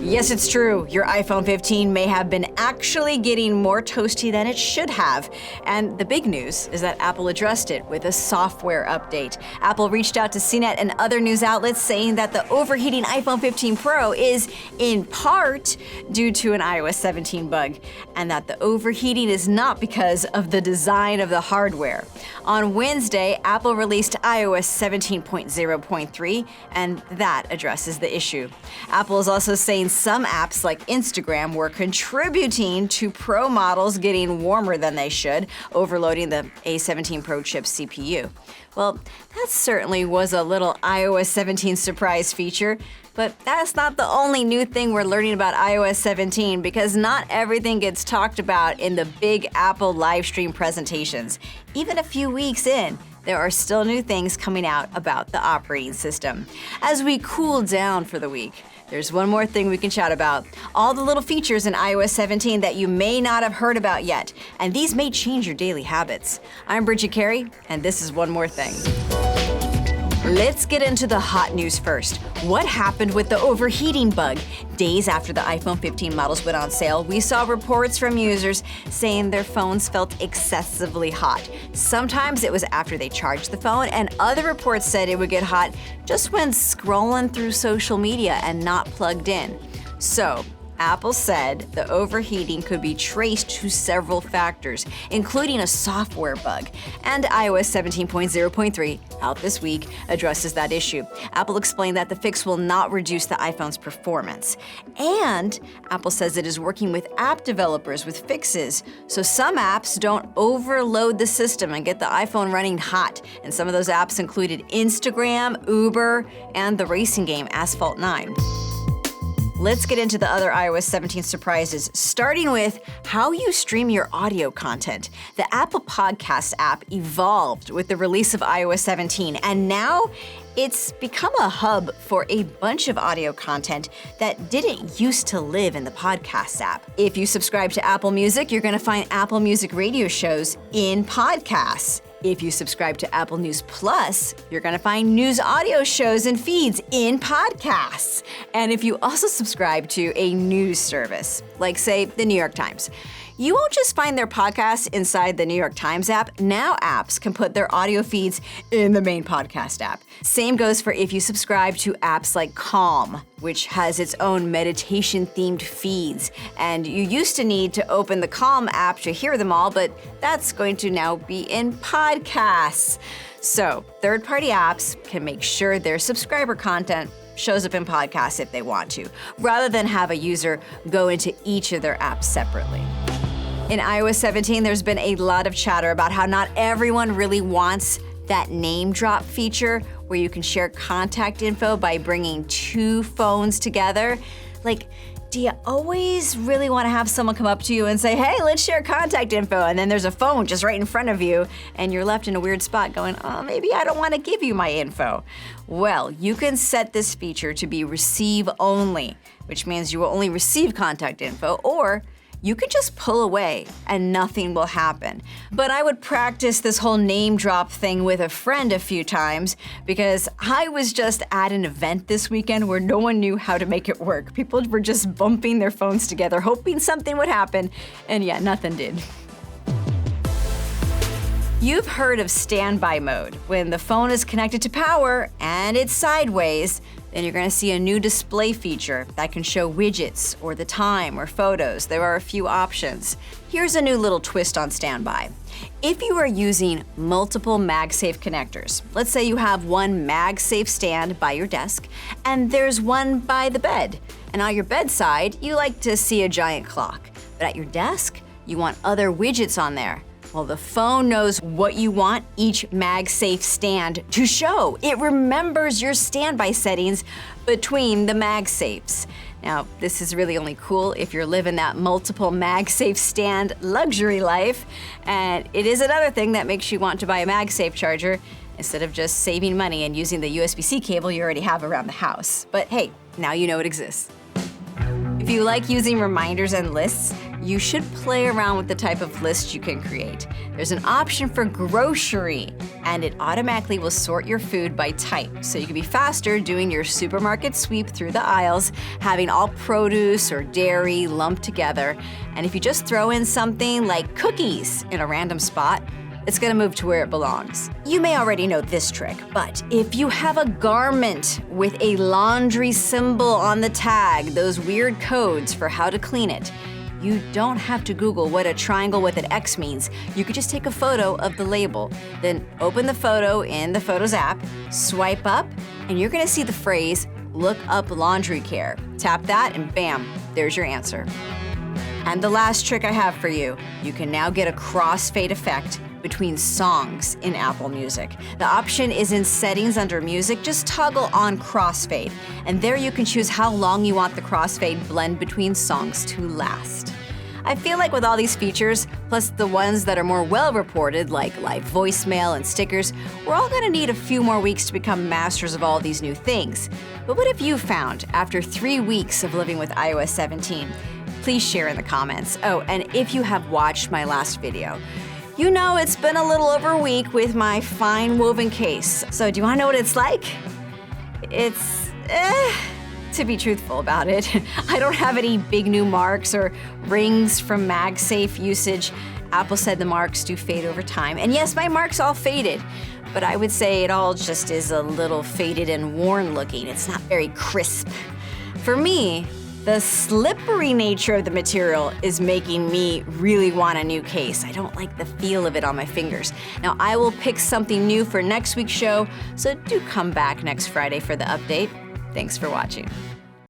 Yes, it's true. Your iPhone 15 may have been actually getting more toasty than it should have. And the big news is that Apple addressed it with a software update. Apple reached out to CNET and other news outlets saying that the overheating iPhone 15 Pro is, in part, due to an iOS 17 bug, and that the overheating is not because of the design of the hardware. On Wednesday, Apple released iOS 17.0.3, and that addresses the issue. Apple is also saying some apps like Instagram were contributing to Pro models getting warmer than they should, overloading the A17 Pro chip CPU. Well, that certainly was a little iOS 17 surprise feature, but that's not the only new thing we're learning about iOS 17, because not everything gets talked about in the big Apple livestream presentations. Even a few weeks in, there are still new things coming out about the operating system. As we cool down for the week, there's one more thing we can chat about. All the little features in iOS 17 that you may not have heard about yet, and these may change your daily habits. I'm Bridget Carey, and this is One More Thing. Let's get into the hot news first. What happened with the overheating bug? Days after the iPhone 15 models went on sale, we saw reports from users saying their phones felt excessively hot. Sometimes it was after they charged the phone, and other reports said it would get hot just when scrolling through social media and not plugged in. So, Apple said the overheating could be traced to several factors, including a software bug. And iOS 17.0.3, out this week, addresses that issue. Apple explained that the fix will not reduce the iPhone's performance. And Apple says it is working with app developers with fixes, so some apps don't overload the system and get the iPhone running hot. And some of those apps included Instagram, Uber, and the racing game Asphalt 9. Let's get into the other iOS 17 surprises, starting with how you stream your audio content. The Apple Podcast app evolved with the release of iOS 17, and now it's become a hub for a bunch of audio content that didn't used to live in the Podcasts app. If you subscribe to Apple Music, you're going to find Apple Music radio shows in podcasts. If you subscribe to Apple News Plus, you're going to find news audio shows and feeds in podcasts. And if you also subscribe to a news service, like, say, the New York Times, you won't just find their podcasts inside the New York Times app. Now apps can put their audio feeds in the main podcast app. Same goes for if you subscribe to apps like Calm, which has its own meditation-themed feeds. And you used to need to open the Calm app to hear them all, but that's going to now be in podcasts. So third-party apps can make sure their subscriber content shows up in podcasts if they want to, rather than have a user go into each of their apps separately. In iOS 17, there's been a lot of chatter about how not everyone really wants that name drop feature where you can share contact info by bringing two phones together. Like, do you always really want to have someone come up to you and say, hey, let's share contact info, and then there's a phone just right in front of you, and you're left in a weird spot going, oh, maybe I don't want to give you my info. Well, you can set this feature to be receive only, which means you will only receive contact info, or you could just pull away and nothing will happen. But I would practice this whole name drop thing with a friend a few times, because I was just at an event this weekend where no one knew how to make it work. People were just bumping their phones together, hoping something would happen, and yeah, nothing did. You've heard of standby mode. When the phone is connected to power and it's sideways, then you're going to see a new display feature that can show widgets or the time or photos. There are a few options. Here's a new little twist on standby. If you are using multiple MagSafe connectors, let's say you have one MagSafe stand by your desk and there's one by the bed, and on your bedside, you like to see a giant clock, but at your desk, you want other widgets on there. Well, the phone knows what you want each MagSafe stand to show. It remembers your standby settings between the MagSafes. Now, this is really only cool if you're living that multiple MagSafe stand luxury life. And it is another thing that makes you want to buy a MagSafe charger instead of just saving money and using the USB-C cable you already have around the house. But hey, now you know it exists. If you like using reminders and lists, you should play around with the type of list you can create. There's an option for grocery, and it automatically will sort your food by type, so you can be faster doing your supermarket sweep through the aisles, having all produce or dairy lumped together. And if you just throw in something like cookies in a random spot, it's gonna move to where it belongs. You may already know this trick, but if you have a garment with a laundry symbol on the tag, those weird codes for how to clean it, you don't have to Google what a triangle with an X means. You could just take a photo of the label, then open the photo in the Photos app, swipe up, and you're gonna see the phrase, "Look up laundry care." Tap that and bam, there's your answer. And the last trick I have for you, you can now get a crossfade effect between songs in Apple Music. The option is in Settings under Music. Just toggle on Crossfade, and there you can choose how long you want the crossfade blend between songs to last. I feel like with all these features, plus the ones that are more well-reported, like live voicemail and stickers, we're all gonna need a few more weeks to become masters of all these new things. But what have you found after 3 weeks of living with iOS 17? Please share in the comments. Oh, and if you have watched my last video, you know it's been a little over a week with my fine woven case. So do you wanna know what it's like? It's, to be truthful about it, I don't have any big new marks or rings from MagSafe usage. Apple said the marks do fade over time. And yes, my marks all faded, but I would say it all just is a little faded and worn looking. It's not very crisp. For me, the slippery nature of the material is making me really want a new case. I don't like the feel of it on my fingers. Now, I will pick something new for next week's show, so do come back next Friday for the update. Thanks for watching.